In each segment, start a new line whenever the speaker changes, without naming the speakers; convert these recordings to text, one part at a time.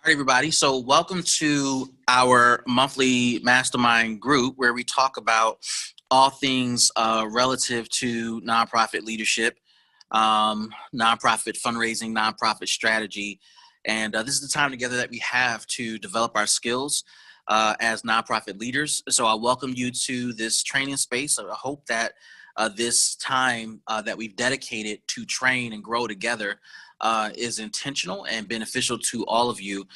Everybody. So, welcome to our monthly mastermind group where we talk about all things relative to nonprofit leadership, nonprofit fundraising, nonprofit strategy. And this is the time together that we have to develop our skills as nonprofit leaders. So, I welcome you to this training space. I hope that this time that we've dedicated to train and grow together is intentional and beneficial to all of you.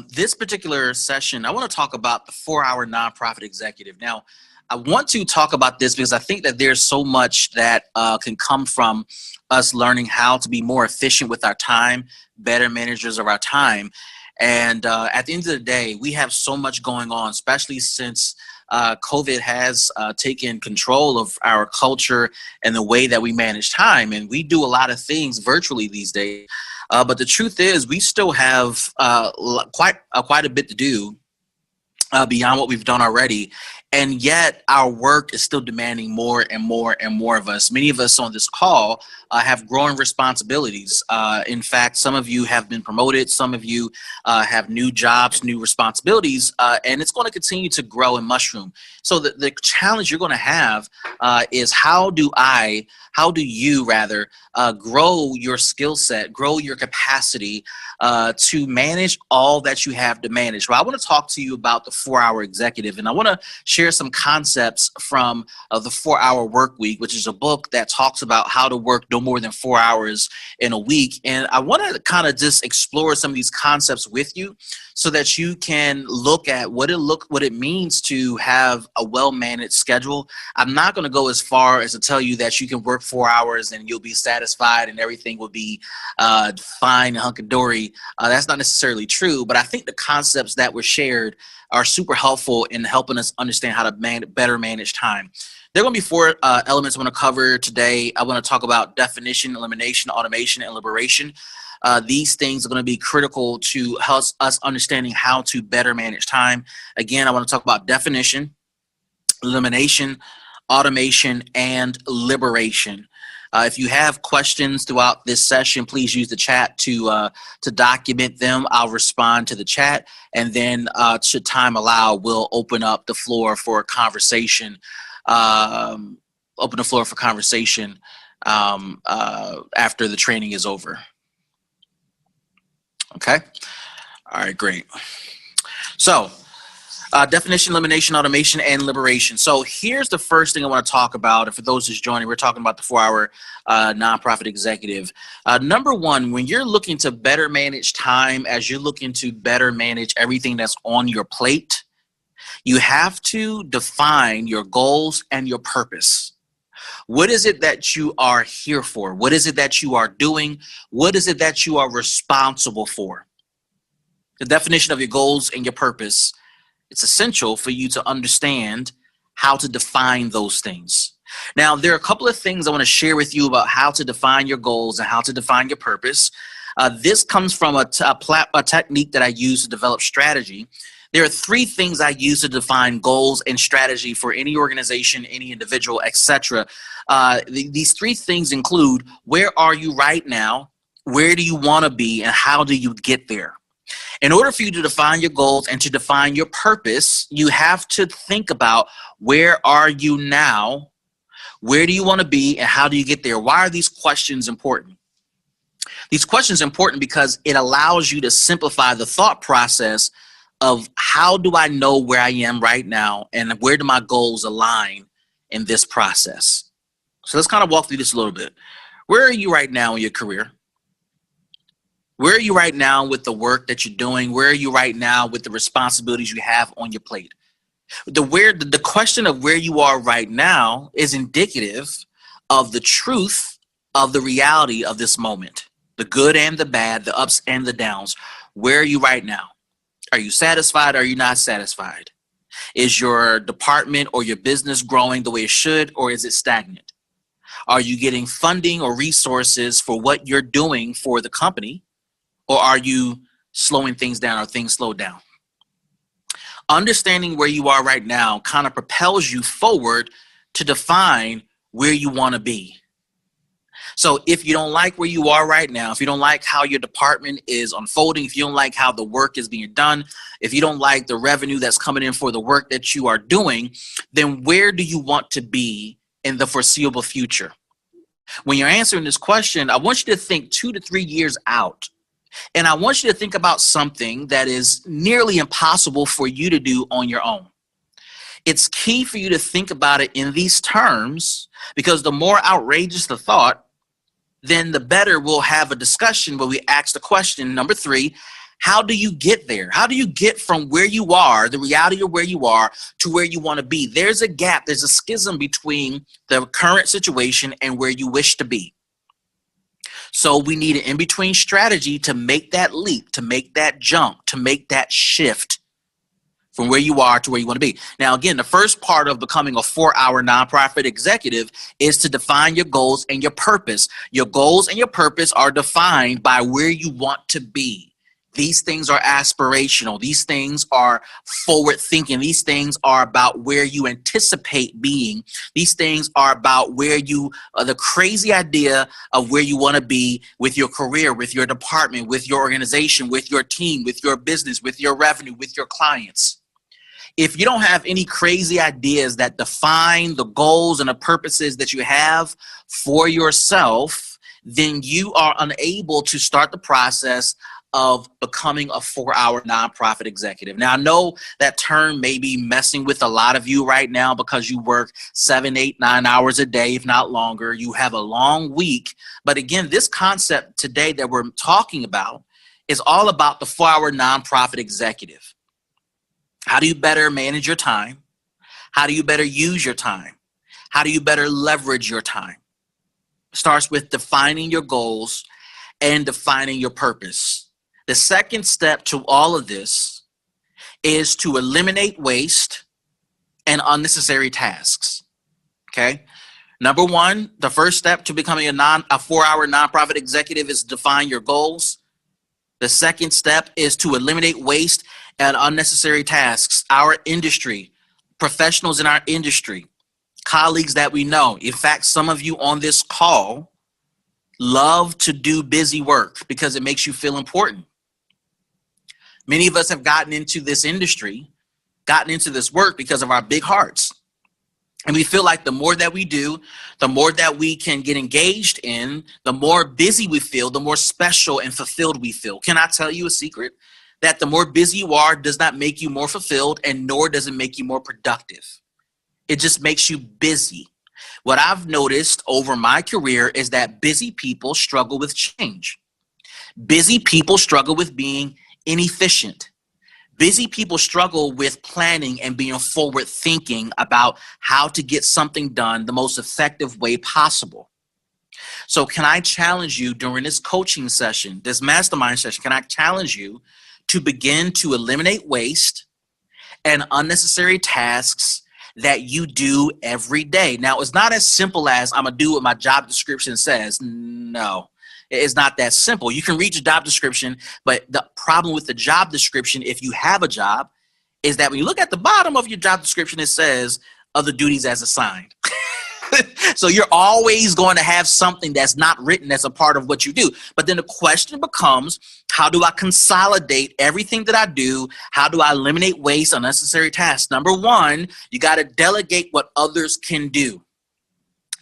This particular session, I want to talk about the 4-hour nonprofit executive. Now, I want to talk about this because I think that there's so much that can come from us learning how to be more efficient with our time, better managers of our time. And at the end of the day, we have so much going on, especially since COVID has taken control of our culture and the way that we manage time. And we do a lot of things virtually these days. But the truth is, we still have quite a bit to do beyond what we've done already. And yet our work is still demanding more and more and more of us. Many of us on this call have growing responsibilities. In fact, some of you have been promoted. Some of you have new jobs, new responsibilities, and it's going to continue to grow and mushroom. So the challenge you're going to have is how do you grow your skill set, grow your capacity to manage all that you have to manage. Well, I want to talk to you about the 4-hour executive, and I want to share some concepts from the 4-hour work week, which is a book that talks about how to work no more than 4 hours in a week. And I want to kind of just explore some of these concepts with you so that you can look at what it means to have a well-managed schedule. I'm not going to go as far as to tell you that you can work 4 hours and you'll be satisfied and everything will be fine and hunky-dory. That's not necessarily true, but I think the concepts that were shared are super helpful in helping us understand how to better manage time. There are going to be 4 elements I want to cover today. I want to talk about definition, elimination, automation, and liberation. These things are going to be critical to help us understanding how to better manage time. Again, I want to talk about definition, elimination, automation, and liberation. If you have questions throughout this session, please use the chat to document them. I'll respond to the chat, and then should time allow, we'll open up the floor for conversation. After the training is over. Okay. All right. Great. So. Definition, elimination, automation, and liberation. So here's the first thing I want to talk about. And for those who's joining, we're talking about the 4-hour nonprofit executive. Number one, when you're looking to better manage time, as you're looking to better manage everything that's on your plate, you have to define your goals and your purpose. What is it that you are here for? What is it that you are doing? What is it that you are responsible for? The definition of your goals and your purpose. It's essential for you to understand how to define those things. Now, there are a couple of things I want to share with you about how to define your goals and how to define your purpose. This comes from a technique that I use to develop strategy. There are 3 things I use to define goals and strategy for any organization, any individual, etc. These 3 things include: where are you right now? Where do you want to be? And how do you get there? In order for you to define your goals and to define your purpose, you have to think about where are you now, where do you want to be, and how do you get there? Why are these questions important? These questions are important because it allows you to simplify the thought process of how do I know where I am right now and where do my goals align in this process. So let's kind of walk through this a little bit. Where are you right now in your career? Where are you right now with the work that you're doing? Where are you right now with the responsibilities you have on your plate? The question of where you are right now is indicative of the truth of the reality of this moment, the good and the bad, the ups and the downs. Where are you right now? Are you satisfied? Or are you not satisfied? Is your department or your business growing the way it should, or is it stagnant? Are you getting funding or resources for what you're doing for the company? Or are you slowing things down, or things slowed down? Understanding where you are right now kind of propels you forward to define where you want to be. So if you don't like where you are right now, if you don't like how your department is unfolding, if you don't like how the work is being done, if you don't like the revenue that's coming in for the work that you are doing, then where do you want to be in the foreseeable future? When you're answering this question, I want you to think 2 to 3 years out. And I want you to think about something that is nearly impossible for you to do on your own. It's key for you to think about it in these terms, because the more outrageous the thought, then the better we'll have a discussion where we ask the question, number 3, how do you get there? How do you get from where you are, the reality of where you are, to where you want to be? There's a gap, there's a schism between the current situation and where you wish to be. So we need an in-between strategy to make that leap, to make that jump, to make that shift from where you are to where you want to be. Now, again, the first part of becoming a 4-hour nonprofit executive is to define your goals and your purpose. Your goals and your purpose are defined by where you want to be. These things are aspirational. These things are forward thinking. These things are about where you anticipate being. These things are about where you, the crazy idea of where you want to be with your career, with your department, with your organization, with your team, with your business, with your revenue, with your clients. If you don't have any crazy ideas that define the goals and the purposes that you have for yourself, then you are unable to start the process of becoming a 4-hour nonprofit executive. Now, I know that term may be messing with a lot of you right now because you work 7, 8, 9 hours a day, if not longer. You have a long week. But again, this concept today that we're talking about is all about the 4-hour nonprofit executive. How do you better manage your time? How do you better use your time? How do you better leverage your time? It starts with defining your goals and defining your purpose. The second step to all of this is to eliminate waste and unnecessary tasks. Okay. Number 1, the first step to becoming a 4-hour nonprofit executive is to define your goals. The second step is to eliminate waste and unnecessary tasks. Our industry, professionals in our industry, colleagues that we know. In fact, some of you on this call love to do busy work because it makes you feel important. Many of us have gotten into this industry, gotten into this work because of our big hearts. And we feel like the more that we do, the more that we can get engaged in, the more busy we feel, the more special and fulfilled we feel. Can I tell you a secret? That the more busy you are does not make you more fulfilled, and nor does it make you more productive. It just makes you busy. What I've noticed over my career is that busy people struggle with change. Busy people struggle with being inefficient. Busy people struggle with planning and being forward thinking about how to get something done the most effective way possible. So can I challenge you during this coaching session, this mastermind session, can I challenge you to begin to eliminate waste and unnecessary tasks that you do every day? Now, it's not as simple as I'm going to do what my job description says. No, it's not that simple. You can read your job description, but the problem with the job description, if you have a job, is that when you look at the bottom of your job description, it says other duties as assigned. So you're always going to have something that's not written as a part of what you do. But then the question becomes, how do I consolidate everything that I do? How do I eliminate waste, unnecessary tasks? Number 1, you got to delegate what others can do.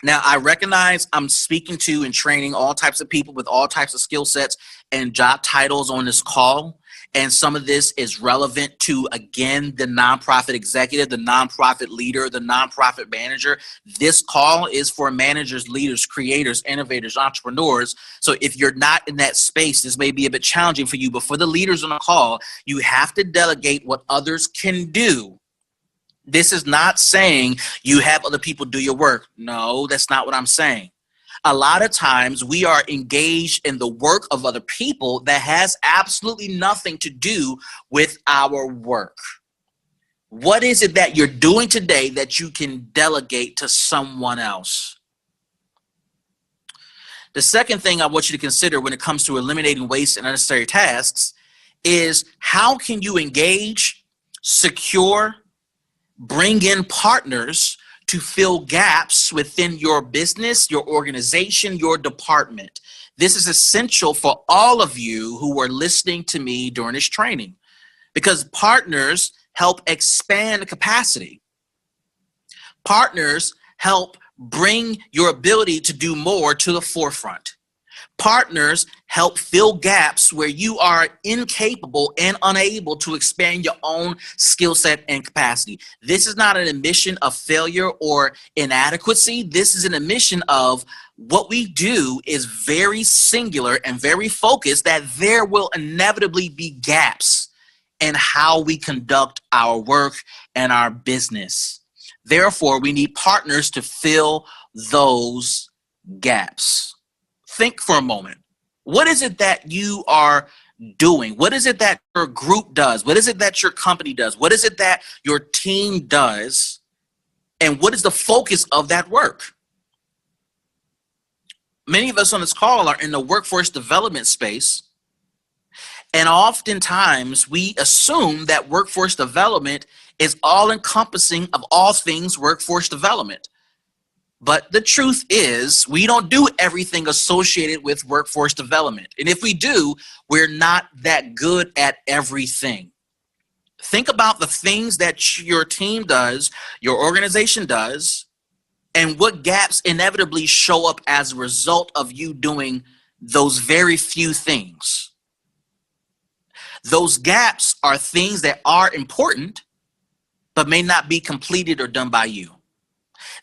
Now, I recognize I'm speaking to and training all types of people with all types of skill sets and job titles on this call. And some of this is relevant to, again, the nonprofit executive, the nonprofit leader, the nonprofit manager. This call is for managers, leaders, creators, innovators, entrepreneurs. So if you're not in that space, this may be a bit challenging for you. But for the leaders on the call, you have to delegate what others can do. This is not saying you have other people do your work. No, that's not what I'm saying. A lot of times we are engaged in the work of other people that has absolutely nothing to do with our work. What is it that you're doing today that you can delegate to someone else? The second thing I want you to consider when it comes to eliminating waste and unnecessary tasks is how can you engage, secure, bring in partners to fill gaps within your business, your organization, your department. This is essential for all of you who are listening to me during this training, because partners help expand capacity. Partners help bring your ability to do more to the forefront. Partners help fill gaps where you are incapable and unable to expand your own skill set and capacity. This is not an admission of failure or inadequacy. This is an admission of what we do is very singular and very focused, that there will inevitably be gaps in how we conduct our work and our business. Therefore, we need partners to fill those gaps. Think for a moment. What is it that you are doing? What is it that your group does? What is it that your company does? What is it that your team does? And what is the focus of that work? Many of us on this call are in the workforce development space, and oftentimes we assume that workforce development is all encompassing of all things workforce development. But the truth is, we don't do everything associated with workforce development. And if we do, we're not that good at everything. Think about the things that your team does, your organization does, and what gaps inevitably show up as a result of you doing those very few things. Those gaps are things that are important, but may not be completed or done by you.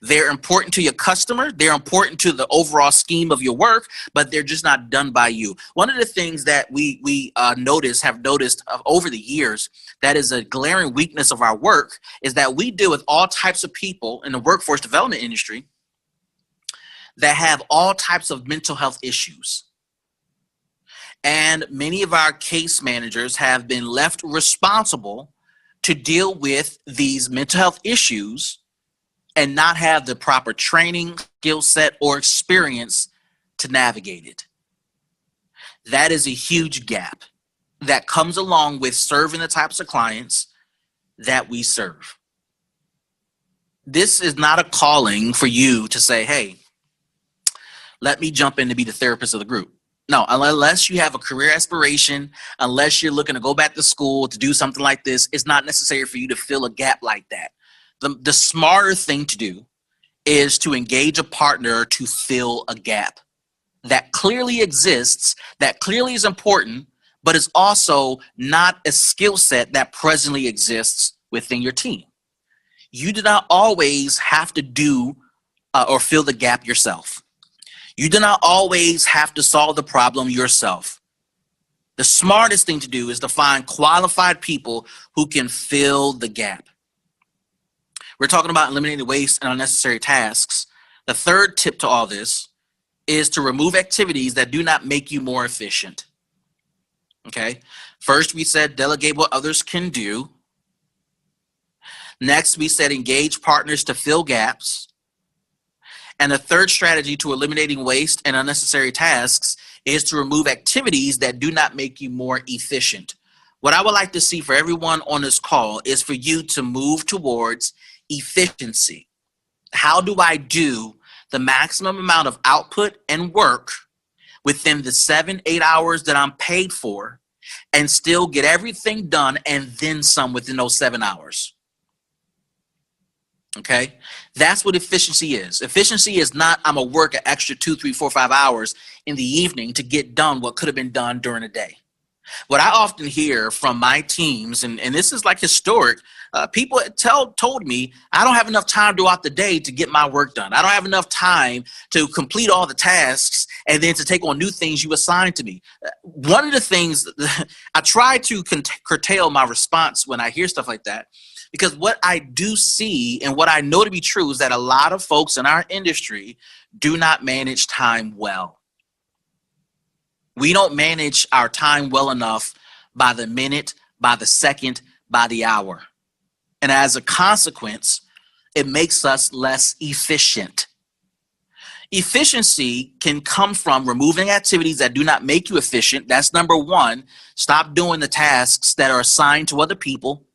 They're important to your customer. They're important to the overall scheme of your work, but they're just not done by you. One of the things that we have noticed over the years that is a glaring weakness of our work is that we deal with all types of people in the workforce development industry that have all types of mental health issues. And many of our case managers have been left responsible to deal with these mental health issues and not have the proper training, skill set, or experience to navigate it. That is a huge gap that comes along with serving the types of clients that we serve. This is not a calling for you to say, hey, let me jump in to be the therapist of the group. No, unless you have a career aspiration, unless you're looking to go back to school to do something like this, it's not necessary for you to fill a gap like that. The smarter thing to do is to engage a partner to fill a gap that clearly exists, that clearly is important, but is also not a skill set that presently exists within your team. You do not always have to do or fill the gap yourself. You do not always have to solve the problem yourself. The smartest thing to do is to find qualified people who can fill the gap. We're talking about eliminating waste and unnecessary tasks. The third tip to all this is to remove activities that do not make you more efficient. Okay. First, we said delegate what others can do. Next, we said engage partners to fill gaps. And the third strategy to eliminating waste and unnecessary tasks is to remove activities that do not make you more efficient. What I would like to see for everyone on this call is for you to move towards efficiency. How do I do the maximum amount of output and work within the 7-8 hours that I'm paid for and still get everything done and then some within those 7 hours? Okay, that's what efficiency is. Efficiency is not I'm gonna work an extra 2, 3, 4, 5 hours in the evening to get done what could have been done during the day. What I often hear from my teams, and this is like historic, people told me I don't have enough time throughout the day to get my work done. I don't have enough time to complete all the tasks and then to take on new things you assigned to me. One of the things I try to curtail my response when I hear stuff like that, because what I do see and what I know to be true is that a lot of folks in our industry do not manage time well. We don't manage our time well enough by the minute, by the second, by the hour. And as a consequence, it makes us less efficient. Efficiency can come from removing activities that do not make you efficient. That's number one. Stop doing the tasks that are assigned to other people.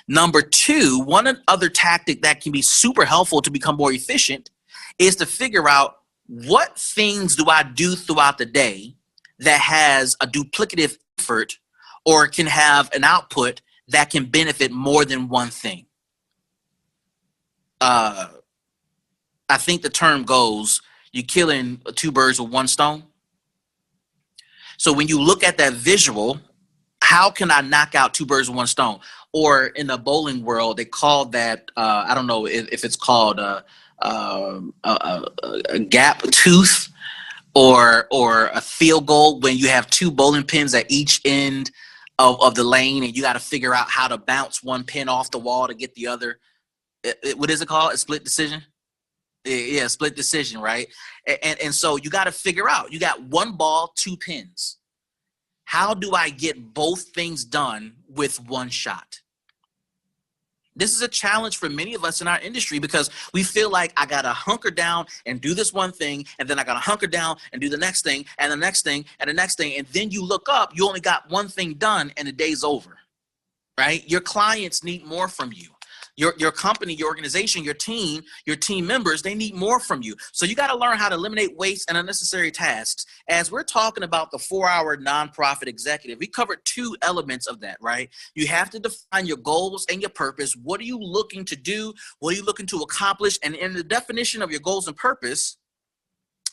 Number two, one other tactic that can be super helpful to become more efficient is to figure out what things do I do throughout the day that has a duplicative effort or can have an output that can benefit more than one thing. I think the term goes, you're killing two birds with one stone. So when you look at that visual, how can I knock out two birds with one stone? Or in the bowling world, they call that, I don't know if it's called a gap tooth or a field goal, when you have two bowling pins at each end of the lane and you got to figure out how to bounce one pin off the wall to get the other. What is it called? A split decision? Yeah, split decision, right? And so you got to figure out, you got one ball, two pins. How do I get both things done with one shot? This is a challenge for many of us in our industry because we feel like I got to hunker down and do this one thing, and then I got to hunker down and do the next thing and the next thing and the next thing. And then you look up, you only got one thing done and the day's over, right? Your clients need more from you. Your company, your organization, your team members, they need more from you. So you got to learn how to eliminate waste and unnecessary tasks. As we're talking about the 4-hour nonprofit executive, we covered two elements of that, right? You have to define your goals and your purpose. What are you looking to do? What are you looking to accomplish? And in the definition of your goals and purpose,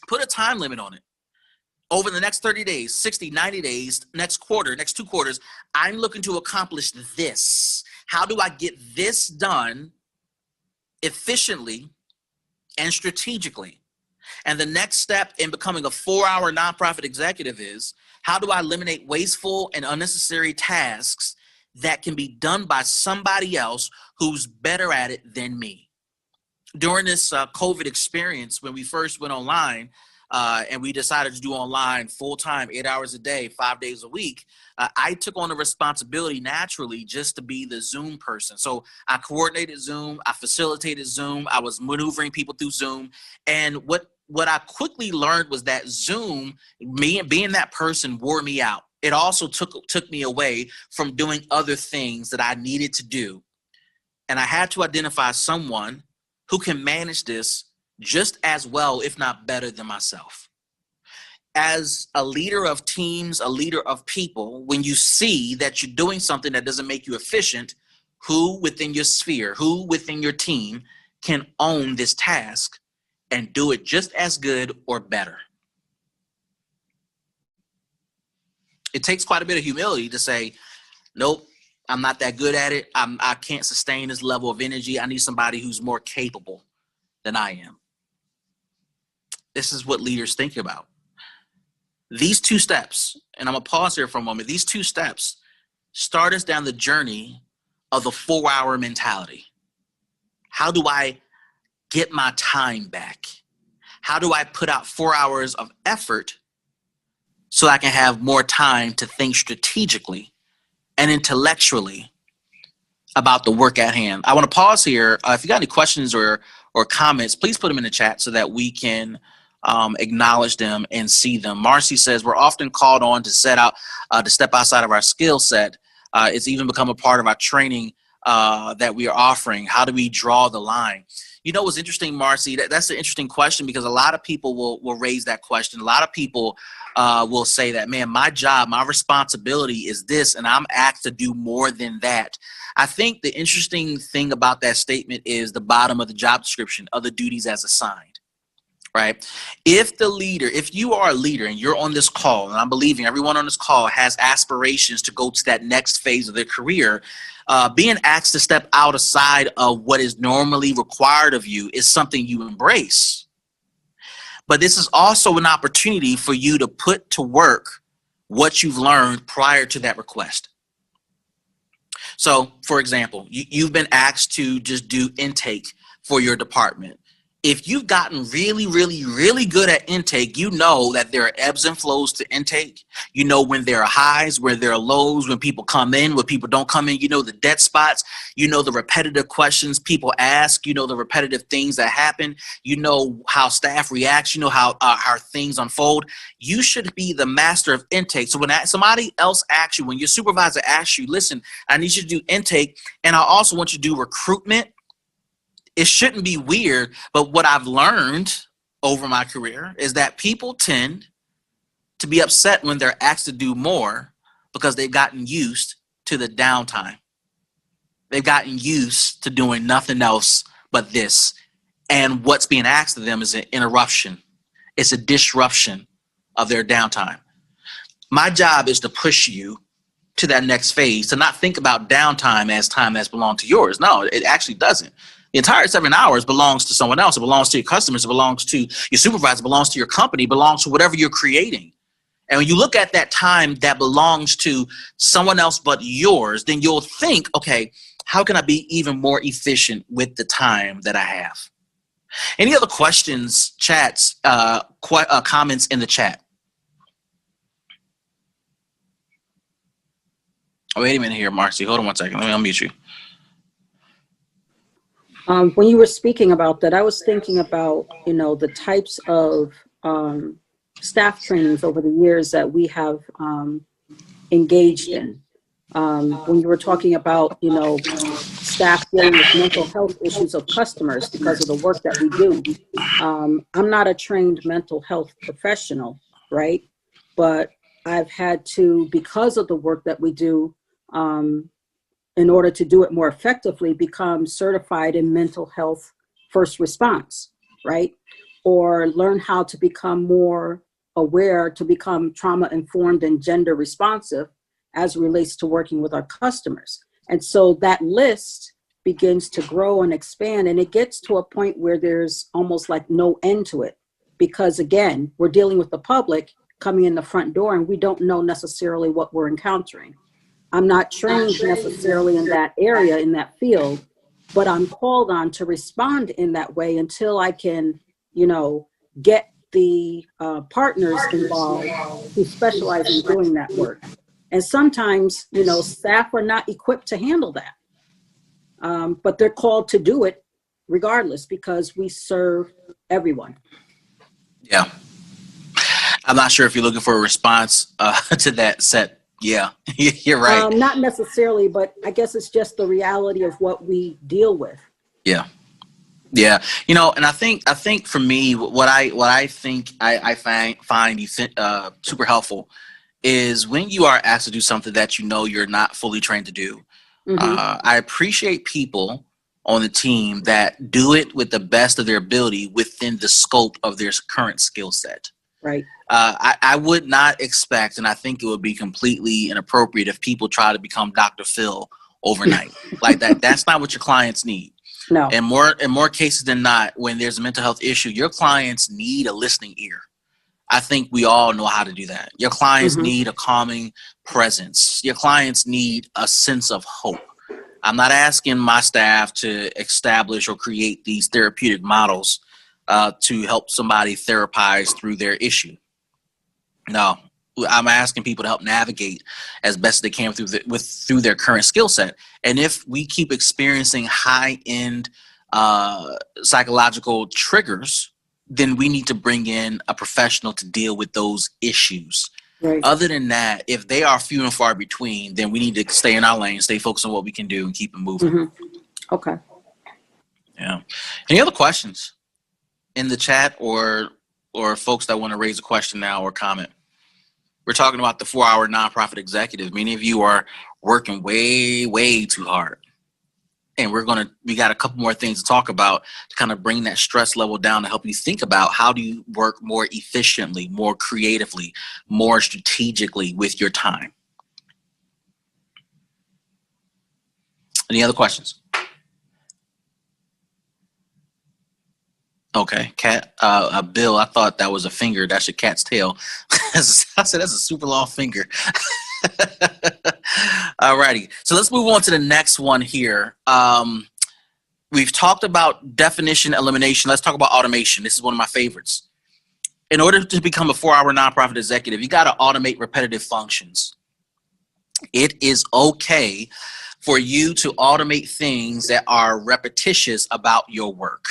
put a time limit on it. Over the next 30 days, 60, 90 days, next quarter, next 2 quarters, I'm looking to accomplish this. How do I get this done efficiently and strategically? And the next step in becoming a 4-hour nonprofit executive is, how do I eliminate wasteful and unnecessary tasks that can be done by somebody else who's better at it than me? During this COVID experience, when we first went online, and we decided to do online full-time, 8 hours a day, 5 days a week, I took on the responsibility naturally just to be the Zoom person. So I coordinated Zoom, I facilitated Zoom, I was maneuvering people through Zoom. And what I quickly learned was that Zoom, me being that person, wore me out. It also took me away from doing other things that I needed to do. And I had to identify someone who can manage this just as well, if not better than myself. As a leader of teams, a leader of people, when you see that you're doing something that doesn't make you efficient, who within your sphere, who within your team can own this task and do it just as good or better? It takes quite a bit of humility to say, nope, I'm not that good at it. I can't sustain this level of energy. I need somebody who's more capable than I am. This is what leaders think about. These 2 steps, and I'm going to pause here for a moment. These 2 steps start us down the journey of the 4-hour mentality. How do I get my time back? How do I put out 4 hours of effort so I can have more time to think strategically and intellectually about the work at hand? I want to pause here. If you got any questions or comments, please put them in the chat so that we can acknowledge them and see them. Marcy says, we're often called on to set out, to step outside of our skill set. It's even become a part of our training that we are offering. How do we draw the line? You know what's interesting, Marcy? That's an interesting question, because a lot of people will raise that question. A lot of people will say that, man, my job, my responsibility is this, and I'm asked to do more than that. I think the interesting thing about that statement is the bottom of the job description, other duties as assigned. Right? If you are a leader and you're on this call, and I'm believing everyone on this call has aspirations to go to that next phase of their career, being asked to step outside of what is normally required of you is something you embrace. But this is also an opportunity for you to put to work what you've learned prior to that request. So, for example, you've been asked to just do intake for your department. if you've gotten really, really, really good at intake, you know that there are ebbs and flows to intake. You know when there are highs, where there are lows, when people come in, when people don't come in. You know the dead spots. You know the repetitive questions people ask. You know the repetitive things that happen. You know how staff reacts. You know how things unfold. You should be the master of intake. So when somebody else asks you, when your supervisor asks you, listen, I need you to do intake, and I also want you to do recruitment, it shouldn't be weird, but what I've learned over my career is that people tend to be upset when they're asked to do more because they've gotten used to the downtime. They've gotten used to doing nothing else but this. And what's being asked of them is an interruption. It's a disruption of their downtime. My job is to push you to that next phase, to not think about downtime as time that's belonged to yours. No, it actually doesn't. The entire 7 hours belongs to someone else. It belongs to your customers. It belongs to your supervisor. It belongs to your company. It belongs to whatever you're creating. And when you look at that time that belongs to someone else but yours, then you'll think, okay, how can I be even more efficient with the time that I have? Any other questions, chats, comments in the chat? Oh, wait a minute here, Marcy. Hold on one second. Let me unmute you.
When you were speaking about that, I was thinking about, the types of staff trainings over the years that we have engaged in. When you were talking about, staff dealing with mental health issues of customers because of the work that we do. I'm not a trained mental health professional, right? But I've had to, because of the work that we do, in order to do it more effectively, become certified in mental health first response, right? Or learn how to become more aware, to become trauma informed and gender responsive as it relates to working with our customers. And so that list begins to grow and expand, and it gets to a point where there's almost like no end to it. Because again, we're dealing with the public coming in the front door and we don't know necessarily what we're encountering. I'm not trained necessarily in that area, in that field, but I'm called on to respond in that way until I can, get the partners involved who specialize in doing that work. And sometimes, staff are not equipped to handle that, but they're called to do it regardless because we serve everyone.
Yeah. I'm not sure if you're looking for a response to that set. Yeah, you're right.
Not necessarily, but I guess it's just the reality of what we deal with.
Yeah. Yeah. And I think for me, what I think I find super helpful is when you are asked to do something that you're not fully trained to do. Mm-hmm. I appreciate people on the team that do it with the best of their ability within the scope of their current skill set.
Right.
I would not expect, and I think it would be completely inappropriate if people try to become Dr. Phil overnight. Like that. That's not what your clients need.
No.
And more cases than not, when there's a mental health issue, your clients need a listening ear. I think we all know how to do that. Your clients mm-hmm. need a calming presence. Your clients need a sense of hope. I'm not asking my staff to establish or create these therapeutic models to help somebody therapize through their issue. No, I'm asking people to help navigate as best they can through their current skill set. And if we keep experiencing high-end psychological triggers, then we need to bring in a professional to deal with those issues.
Right.
Other than that, if they are few and far between, then we need to stay in our lane, stay focused on what we can do, and keep it moving.
Mm-hmm. Okay.
Yeah. Any other questions in the chat or folks that want to raise a question now or comment? We're talking about the 4-hour nonprofit executive. Many of you are working way, way too hard. And we got a couple more things to talk about to kind of bring that stress level down to help you think about how do you work more efficiently, more creatively, more strategically with your time. Any other questions? Okay, cat. Bill, I thought that was a finger. That's your cat's tail. I said that's a super long finger. Alrighty, so let's move on to the next one here. we've talked about definition, elimination. Let's talk about automation. This is one of my favorites. In order to become a 4-hour nonprofit executive, you got to automate repetitive functions. It is okay for you to automate things that are repetitious about your work.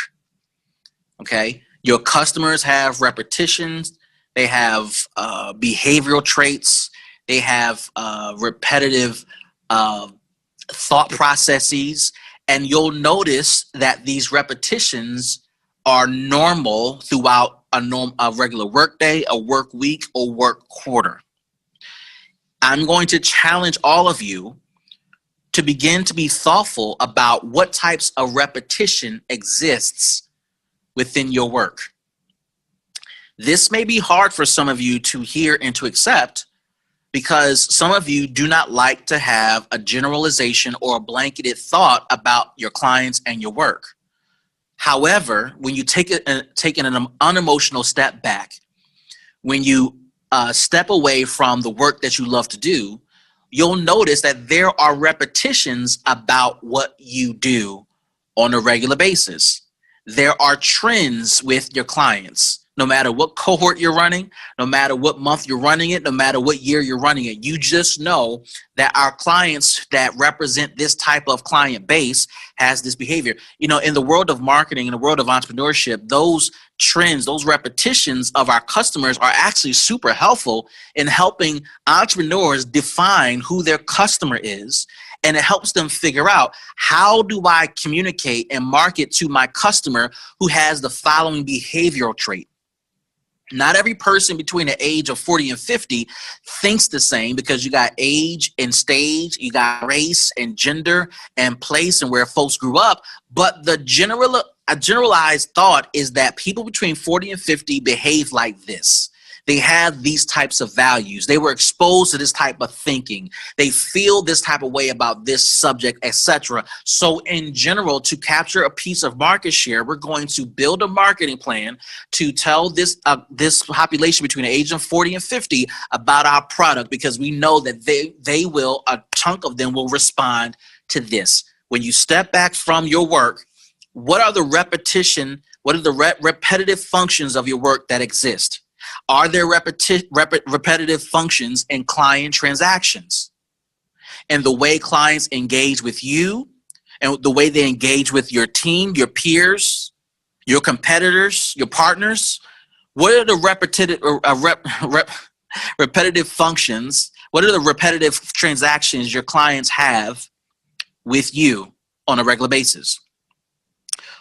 Okay? Your customers have repetitions. They have behavioral traits. They have repetitive thought processes. And you'll notice that these repetitions are normal throughout a regular work day, a work week, or work quarter. I'm going to challenge all of you to begin to be thoughtful about what types of repetition exists within your work. This may be hard for some of you to hear and to accept, because some of you do not like to have a generalization or a blanketed thought about your clients and your work. However, when you take an unemotional step back, when you step away from the work that you love to do, you'll notice that there are repetitions about what you do on a regular basis. There are trends with your clients. No matter what cohort you're running, no matter what month you're running it, no matter what year you're running it, you just know that our clients that represent this type of client base has this behavior. You know, in the world of marketing, in the world of entrepreneurship, those trends, those repetitions of our customers are actually super helpful in helping entrepreneurs define who their customer is. And it helps them figure out, how do I communicate and market to my customer who has the following behavioral trait? Not every person between the age of 40 and 50 thinks the same, because you got age and stage, you got race and gender and place and where folks grew up. But a generalized thought is that people between 40 and 50 behave like this. They have these types of values. They were exposed to this type of thinking. They feel this type of way about this subject, etc. So in general, to capture a piece of market share, we're going to build a marketing plan to tell this population between the age of 40 and 50 about our product, because we know that a chunk of them will respond to this. When you step back from your work, what are the repetitive functions of your work that exist? Are there repetitive functions in client transactions? And the way clients engage with you, and the way they engage with your team, your peers, your competitors, your partners? What are the repetitive functions? What are the repetitive transactions your clients have with you on a regular basis?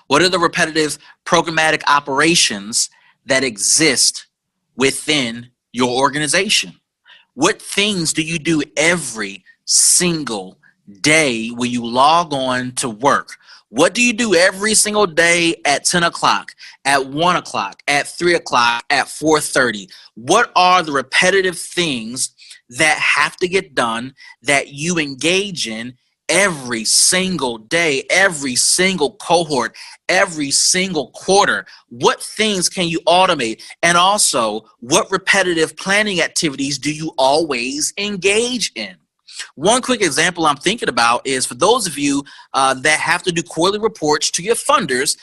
What are the repetitive programmatic operations that exist within your organization? What things do you do every single day when you log on to work? What do you do every single day at 10 o'clock, at 1 o'clock, at 3 o'clock, at 4:30? What are the repetitive things that have to get done that you engage in every single day, every single cohort, every single quarter? What things can you automate? And also, what repetitive planning activities do you always engage in? One quick example I'm thinking about is for those of you that have to do quarterly reports to your funders.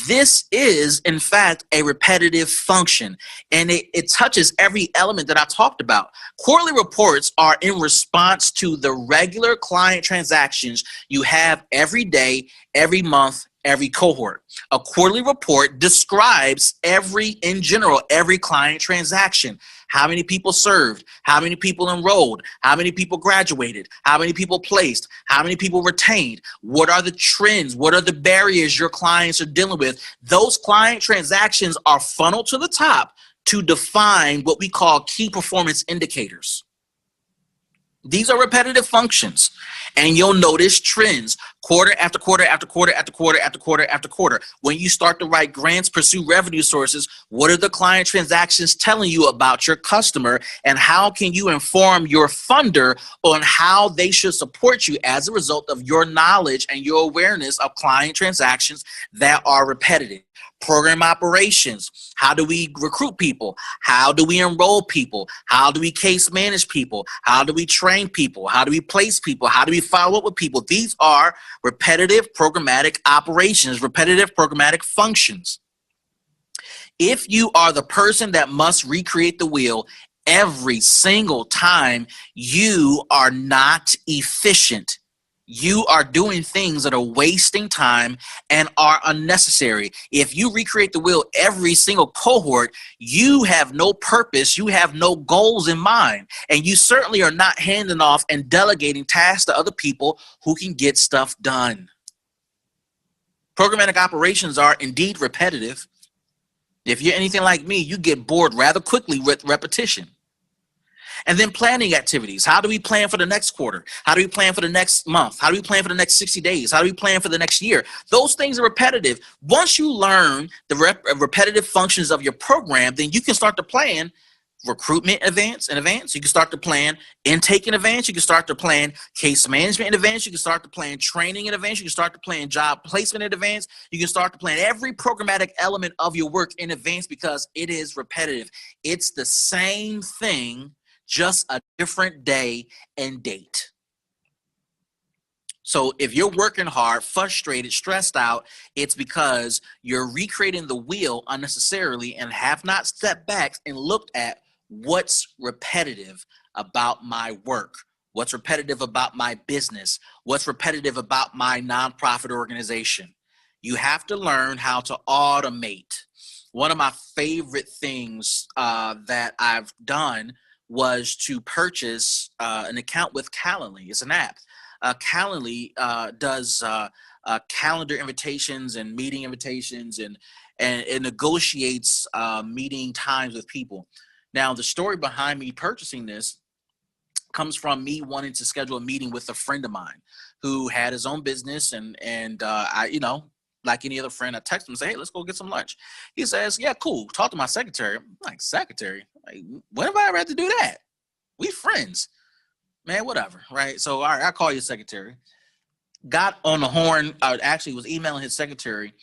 This is, in fact, a repetitive function, and it touches every element that I talked about. Quarterly reports are in response to the regular client transactions you have every day, every month, every cohort. A quarterly report describes in general, every client transaction. How many people served? How many people enrolled? How many people graduated? How many people placed? How many people retained? What are the trends? What are the barriers your clients are dealing with? Those client transactions are funneled to the top to define what we call key performance indicators. These are repetitive functions, and you'll notice trends quarter after quarter after quarter after quarter after quarter after quarter. When you start to write grants, pursue revenue sources, what are the client transactions telling you about your customer, and how can you inform your funder on how they should support you as a result of your knowledge and your awareness of client transactions that are repetitive? Program operations. How do we recruit people? How do we enroll people? How do we case manage people? How do we train people? How do we place people? How do we follow up with people? These are repetitive programmatic operations, repetitive programmatic functions. If you are the person that must recreate the wheel every single time, you are not efficient. You are doing things that are wasting time and are unnecessary. If you recreate the wheel every single cohort, you have no purpose, you have no goals in mind, and you certainly are not handing off and delegating tasks to other people who can get stuff done. Programmatic operations are indeed repetitive. If you're anything like me, you get bored rather quickly with repetition. And then planning activities. How do we plan for the next quarter? How do we plan for the next month? How do we plan for the next 60 days? How do we plan for the next year? Those things are repetitive. Once you learn the repetitive functions of your program, then you can start to plan recruitment in advance. You can start to plan intake in advance. You can start to plan case management in advance. You can start to plan training in advance. You can start to plan job placement in advance. You can start to plan every programmatic element of your work in advance because it is repetitive. It's the same thing, just a different day and date. So if you're working hard, frustrated, stressed out, it's because you're recreating the wheel unnecessarily and have not stepped back and looked at what's repetitive about my work, what's repetitive about my business, what's repetitive about my nonprofit organization. You have to learn how to automate. One of my favorite things that I've done was to purchase an account with Calendly. It's an app. Calendly does calendar invitations and meeting invitations, and it negotiates meeting times with people. Now, the story behind me purchasing this comes from me wanting to schedule a meeting with a friend of mine who had his own business, and I, like any other friend, I text him and say, hey, let's go get some lunch. He says, yeah, cool. Talk to my secretary. I'm like, secretary? Like, when have I ever had to do that? We friends. Man, whatever, right? So, all right, I'll call your secretary. Got on the horn, actually was emailing his secretary.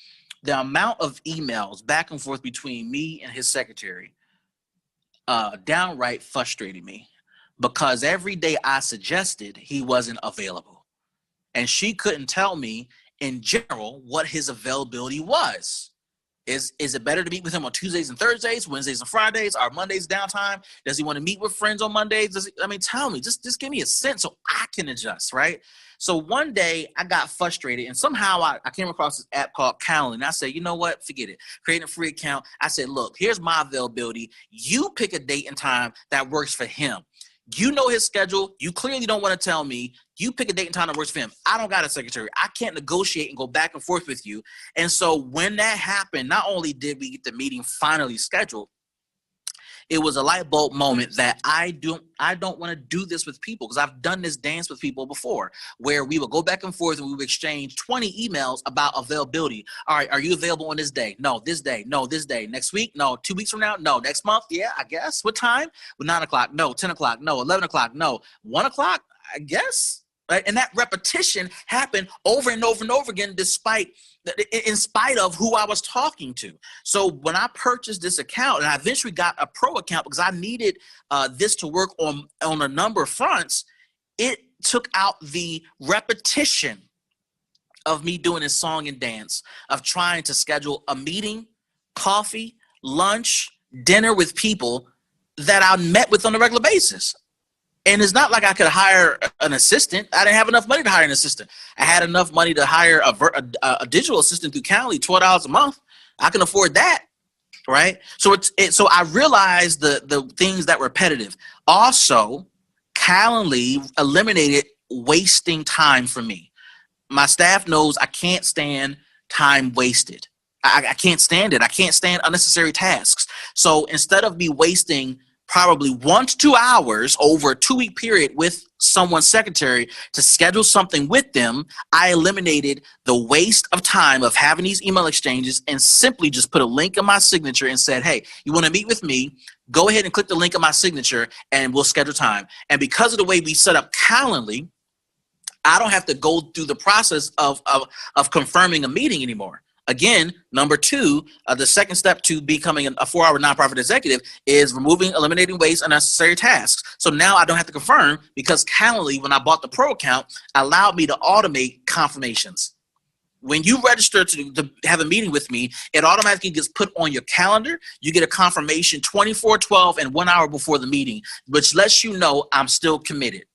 The amount of emails back and forth between me and his secretary downright frustrated me because every day I suggested he wasn't available. And she couldn't tell me in general what his availability was. Is it better to meet with him on Tuesdays and Thursdays, Wednesdays and Fridays, or Mondays downtime? Does he want to meet with friends on Mondays? Tell me, just give me a sense so I can adjust, right? So one day I got frustrated and somehow I came across this app called Calendly, and I said, you know what, forget it. Create a free account. I said, look, here's my availability. You pick a date and time that works for him. You know his schedule. You clearly don't want to tell me. You pick a date and time that works for him. I don't got a secretary. I can't negotiate and go back and forth with you. And so when that happened, not only did we get the meeting finally scheduled, it was a light bulb moment that I don't want to do this with people, because I've done this dance with people before where we would go back and forth and we would exchange 20 emails about availability. All right, are you available on this day? No, this day. No, this day. Next week? No. 2 weeks from now? No. Next month? Yeah, I guess. What time? Well, 9 o'clock? No. 10 o'clock? No. 11 o'clock? No. 1 o'clock? I guess. Right? And that repetition happened over and over and over again, in spite of who I was talking to. So when I purchased this account, and I eventually got a pro account because I needed this to work on a number of fronts, it took out the repetition of me doing this song and dance, of trying to schedule a meeting, coffee, lunch, dinner with people that I met with on a regular basis. And it's not like I could hire an assistant. I didn't have enough money to hire an assistant. I had enough money to hire a digital assistant through Calendly, $12 a month. I can afford that, right? So so I realized the things that were repetitive. Also, Calendly eliminated wasting time for me. My staff knows I can't stand time wasted. I can't stand it. I can't stand unnecessary tasks. So instead of me wasting probably 1 to 2 hours over a 2-week period with someone's secretary to schedule something with them, I eliminated the waste of time of having these email exchanges and simply just put a link in my signature and said, hey, you want to meet with me? Go ahead and click the link in my signature and we'll schedule time. And because of the way we set up Calendly, I don't have to go through the process of confirming a meeting anymore. Again, number two, the second step to becoming a 4-hour nonprofit executive is eliminating waste, unnecessary tasks. So now I don't have to confirm, because Calendly, when I bought the pro account, allowed me to automate confirmations. When you register to have a meeting with me, it automatically gets put on your calendar. You get a confirmation 24/12 and 1 hour before the meeting, which lets you know I'm still committed.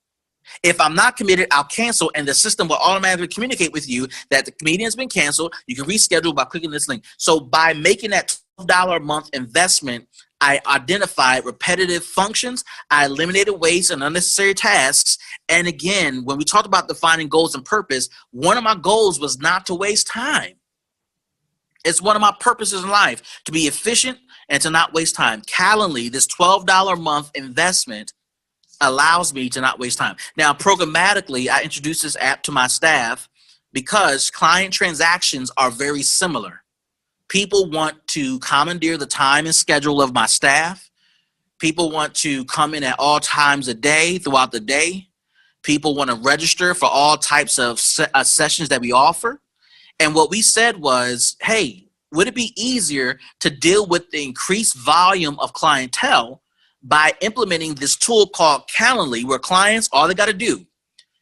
If I'm not committed, I'll cancel, and the system will automatically communicate with you that the meeting has been canceled. You can reschedule by clicking this link. So by making that $12 a month investment, I identified repetitive functions, I eliminated waste and unnecessary tasks. And again, when we talked about defining goals and purpose, one of my goals was not to waste time. It's one of my purposes in life, to be efficient and to not waste time. Calendly, this $12 a month investment allows me to not waste time. Now, programmatically, I introduced this app to my staff because client transactions are very similar. People want to commandeer the time and schedule of my staff. People want to come in at all times a day throughout the day. People want to register for all types of sessions that we offer. And what we said was, hey, would it be easier to deal with the increased volume of clientele by implementing this tool called Calendly, where clients, all they got to do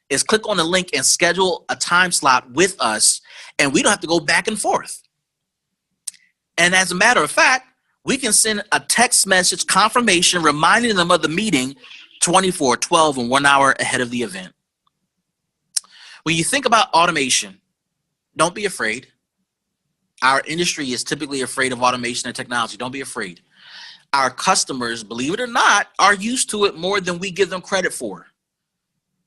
is click on the link and schedule a time slot with us, and we don't have to go back and forth. And as a matter of fact, we can send a text message confirmation reminding them of the meeting 24/12 and 1 hour ahead of the event. When you think about automation, don't be afraid. Our industry is typically afraid of automation and technology. Don't be afraid. Our customers, believe it or not, are used to it more than we give them credit for.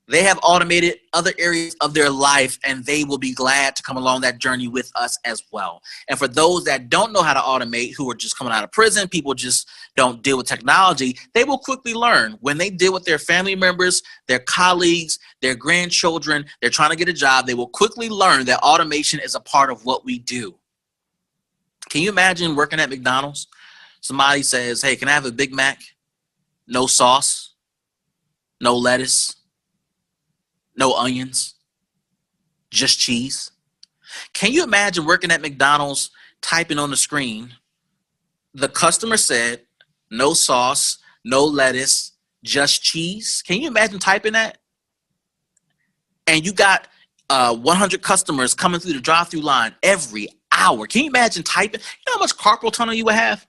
They have automated other areas of their life, and they will be glad to come along that journey with us as well. And for those that don't know how to automate, who are just coming out of prison, people just don't deal with technology, they will quickly learn. When they deal with their family members, their colleagues, their grandchildren, they're trying to get a job, they will quickly learn that automation is a part of what we do. Can you imagine working at McDonald's? Somebody says, hey, can I have a Big Mac? No sauce, no lettuce, no onions, just cheese. Can you imagine working at McDonald's, typing on the screen, the customer said, no sauce, no lettuce, just cheese? Can you imagine typing that? And you got 100 customers coming through the drive-through line every hour. Can you imagine typing? You know how much carpal tunnel you would have?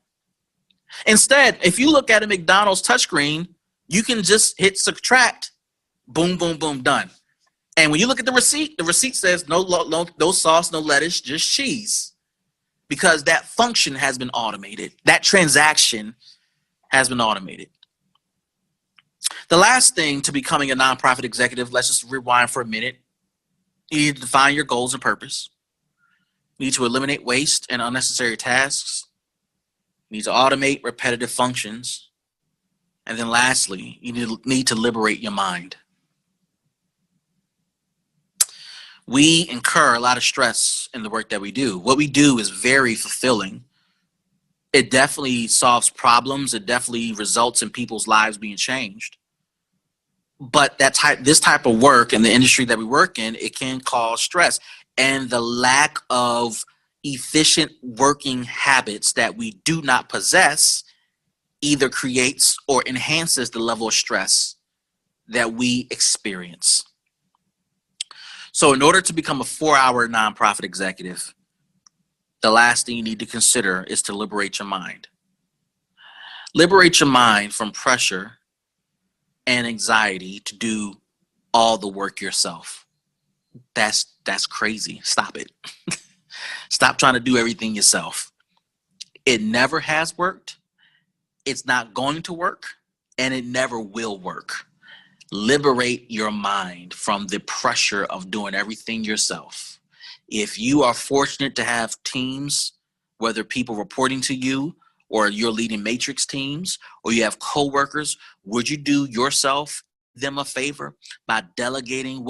Instead, if you look at a McDonald's touchscreen, you can just hit subtract, boom, boom, boom, done. And when you look at the receipt says no sauce, no lettuce, just cheese, because that function has been automated. That transaction has been automated. The last thing to becoming a nonprofit executive, let's just rewind for a minute. You need to define your goals and purpose. You need to eliminate waste and unnecessary tasks. You need to automate repetitive functions. And then lastly, you need to liberate your mind. We incur a lot of stress in the work that we do. What we do is very fulfilling. It definitely solves problems. It definitely results in people's lives being changed. But this type of work in the industry that we work in, it can cause stress. And the lack of efficient working habits that we do not possess either creates or enhances the level of stress that we experience. So in order to become a 4-hour nonprofit executive, the last thing you need to consider is to liberate your mind. Liberate your mind from pressure and anxiety to do all the work yourself. That's crazy. Stop it. Stop trying to do everything yourself. It never has worked. It's not going to work, and it never will work. Liberate your mind from the pressure of doing everything yourself. If you are fortunate to have teams, whether people reporting to you or you're leading matrix teams, or you have coworkers, would you do them a favor by delegating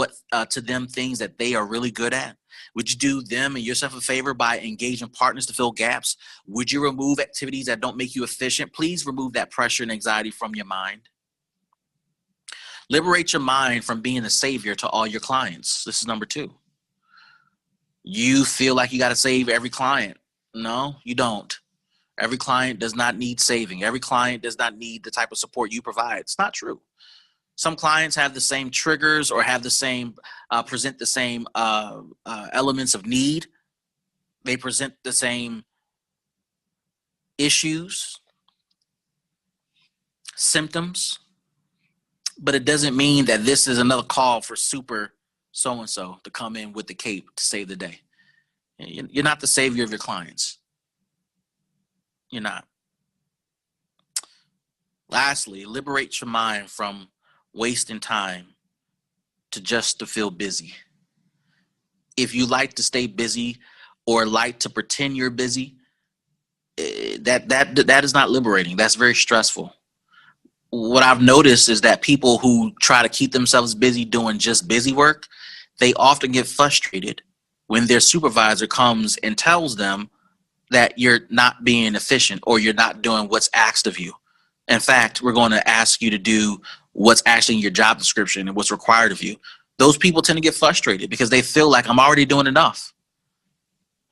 to them things that they are really good at? Would you do them and yourself a favor by engaging partners to fill gaps? Would you remove activities that don't make you efficient? Please remove that pressure and anxiety from your mind. Liberate your mind from being the savior to all your clients. This is number 2. You feel like you got to save every client. No, you don't. Every client does not need saving. Every client does not need the type of support you provide. It's not true. Some clients have the same triggers or have the same, present the same elements of need. They present the same issues, symptoms, but it doesn't mean that this is another call for super so-and-so to come in with the cape to save the day. You're not the savior of your clients. You're not. Lastly, liberate your mind from wasting time to feel busy. If you like to stay busy or like to pretend you're busy, that is not liberating. That's very stressful. What I've noticed is that people who try to keep themselves busy doing just busy work, they often get frustrated when their supervisor comes and tells them that you're not being efficient or you're not doing what's asked of you. In fact, we're going to ask you to do what's actually in your job description and what's required of you. Those people tend to get frustrated because they feel like I'm already doing enough.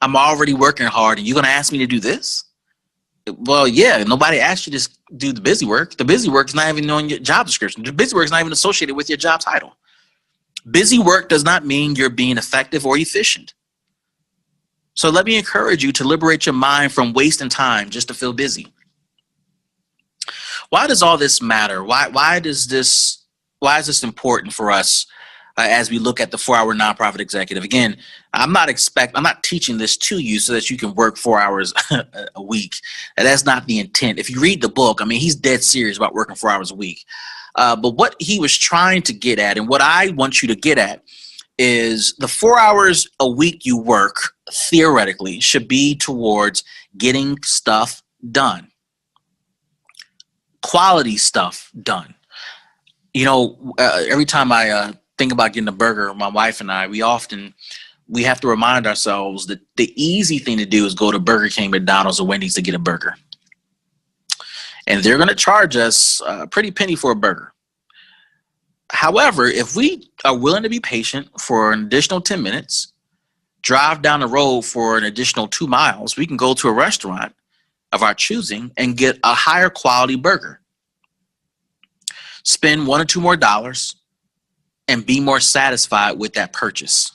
I'm already working hard and you're going to ask me to do this? Well, yeah, nobody asked you to do the busy work. The busy work is not even on your job description. The busy work is not even associated with your job title. Busy work does not mean you're being effective or efficient. So let me encourage you to liberate your mind from wasting time just to feel busy. Why does all this matter? Why is this important for us as we look at the 4-hour nonprofit executive? Again, I'm not teaching this to you so that you can work 4 hours a week. And that's not the intent. If you read the book, I mean, he's dead serious about working 4 hours a week. But what he was trying to get at, and what I want you to get at, is the 4 hours a week you work theoretically should be towards getting stuff done. Quality stuff done. You know, every time I think about getting a burger, my wife and I, we have to remind ourselves that the easy thing to do is go to Burger King, McDonald's, or Wendy's to get a burger. And they're going to charge us a pretty penny for a burger. However, if we are willing to be patient for an additional 10 minutes, drive down the road for an additional 2 miles, we can go to a restaurant of our choosing and get a higher quality burger. Spend $1 or $2 more and be more satisfied with that purchase.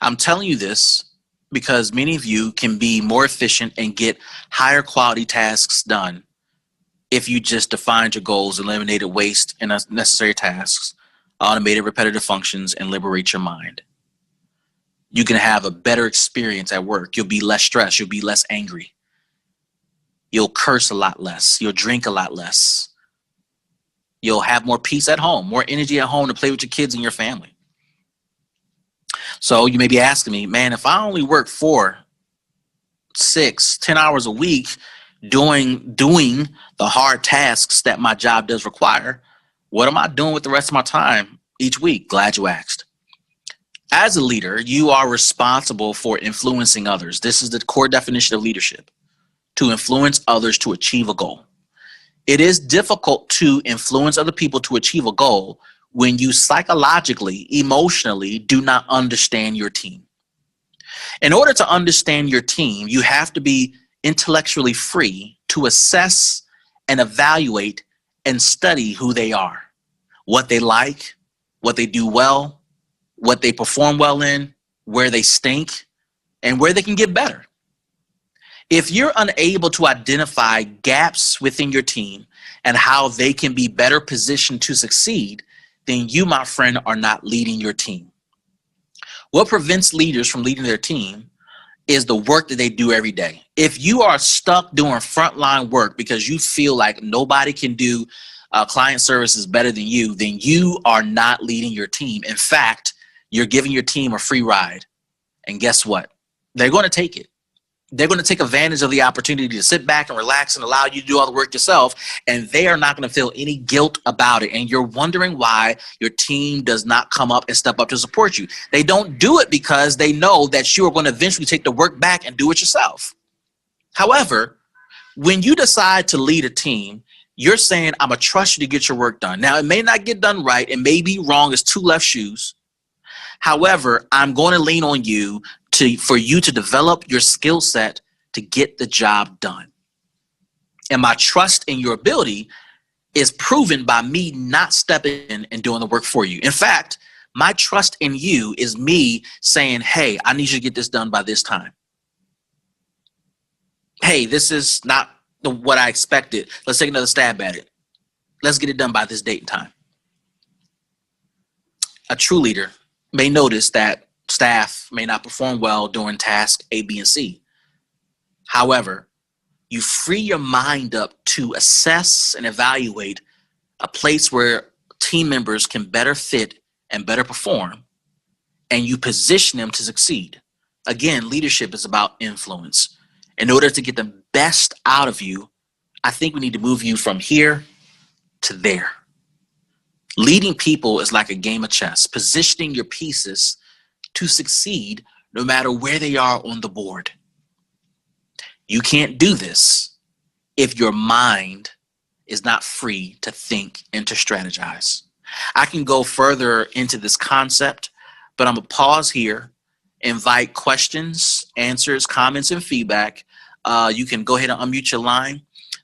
I'm telling you this because many of you can be more efficient and get higher quality tasks done if you just defined your goals, eliminated waste and unnecessary tasks, automated repetitive functions, and liberate your mind. You can have a better experience at work. You'll be less stressed. You'll be less angry. You'll curse a lot less. You'll drink a lot less. You'll have more peace at home, more energy at home to play with your kids and your family. So you may be asking me, man, if I only work 4, 6, 10 hours a week doing the hard tasks that my job does require, what am I doing with the rest of my time each week? Glad you asked. As a leader, you are responsible for influencing others. This is the core definition of leadership, to influence others to achieve a goal. It is difficult to influence other people to achieve a goal when you psychologically, emotionally do not understand your team. In order to understand your team, you have to be intellectually free to assess and evaluate and study who they are, what they like, what they do well, what they perform well in, where they stink, and where they can get better. If you're unable to identify gaps within your team and how they can be better positioned to succeed, then you, my friend, are not leading your team. What prevents leaders from leading their team is the work that they do every day. If you are stuck doing frontline work because you feel like nobody can do client services better than you, then you are not leading your team. In fact, you're giving your team a free ride. And guess what? They're going to take it. They're going to take advantage of the opportunity to sit back and relax and allow you to do all the work yourself. And they are not going to feel any guilt about it. And you're wondering why your team does not come up and step up to support you. They don't do it because they know that you are going to eventually take the work back and do it yourself. However, when you decide to lead a team, you're saying, I'm going to trust you to get your work done. Now, it may not get done right. It may be wrong as 2 left shoes. However, I'm going to lean on you for you to develop your skill set to get the job done. And my trust in your ability is proven by me not stepping in and doing the work for you. In fact, my trust in you is me saying, hey, I need you to get this done by this time. Hey, this is not what I expected. Let's take another stab at it. Let's get it done by this date and time. A true leader may notice that staff may not perform well during task A, B, and C. However, you free your mind up to assess and evaluate a place where team members can better fit and better perform, and you position them to succeed. Again, leadership is about influence. In order to get the best out of you, I think we need to move you from here to there. Leading people is like a game of chess, positioning your pieces to succeed no matter where they are on the board. You can't do this if your mind is not free to think and to strategize. I can go further into this concept, but I'm going to pause here, invite questions, answers, comments, and feedback. You can go ahead and unmute your line.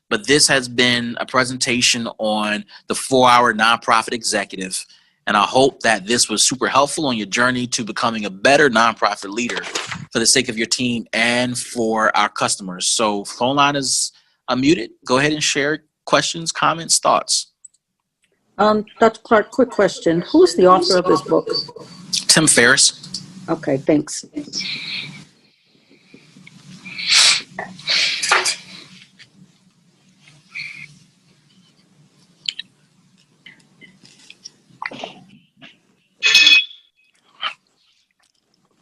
But this has been a presentation on the 4-Hour Nonprofit Executive. And I hope that this was super helpful on your journey to becoming a better nonprofit leader for the sake of your team and for our customers. So phone line is unmuted. Go ahead and share questions, comments, thoughts.
Dr. Clark, quick question. Who's the author of this book?
Tim Ferriss.
Okay, thanks.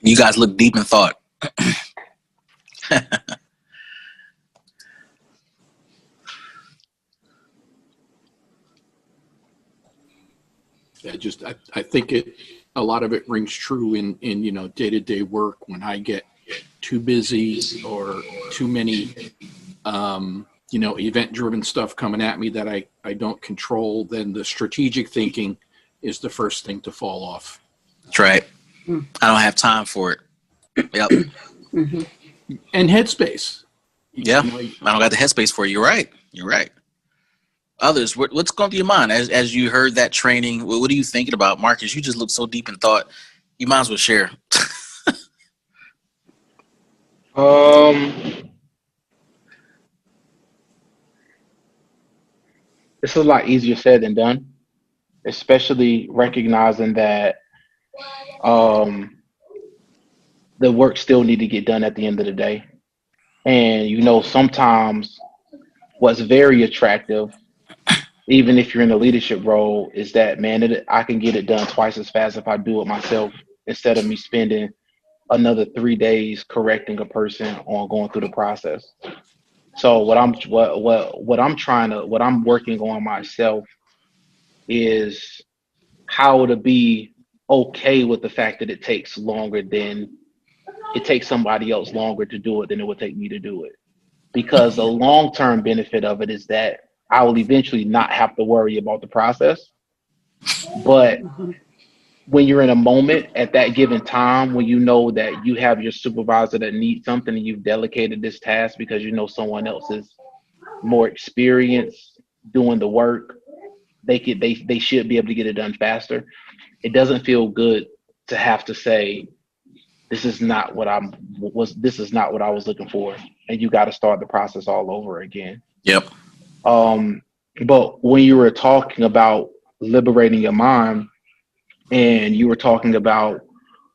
You guys look deep in thought.
I think a lot of it rings true in day-to-day work. When I get too busy or too many event-driven stuff coming at me that I don't control, then the strategic thinking is the first thing to fall off.
That's right. I don't have time for it. Yep.
Mm-hmm.
And headspace.
Yeah, I don't got the headspace for you. You're right. Others, what's going through your mind as you heard that training? What are you thinking about, Marcus? You just look so deep in thought. You might as well share.
It's a lot easier said than done, especially recognizing that the work still need to get done at the end of the day. And sometimes what's very attractive, even if you're in a leadership role, is that, man, I can get it done twice as fast if I do it myself, instead of me spending another 3 days correcting a person on going through the process. So what I'm working on myself is how to be okay with the fact that it takes somebody else longer to do it than it would take me to do it. Because the long-term benefit of it is that I will eventually not have to worry about the process. But when you're in a moment at that given time, when you know that you have your supervisor that needs something and you've delegated this task because someone else is more experienced doing the work, they should be able to get it done faster. It doesn't feel good to have to say, this is not what I was looking for, and you got to start the process all over again.
Yep.
But when you were talking about liberating your mind, and you were talking about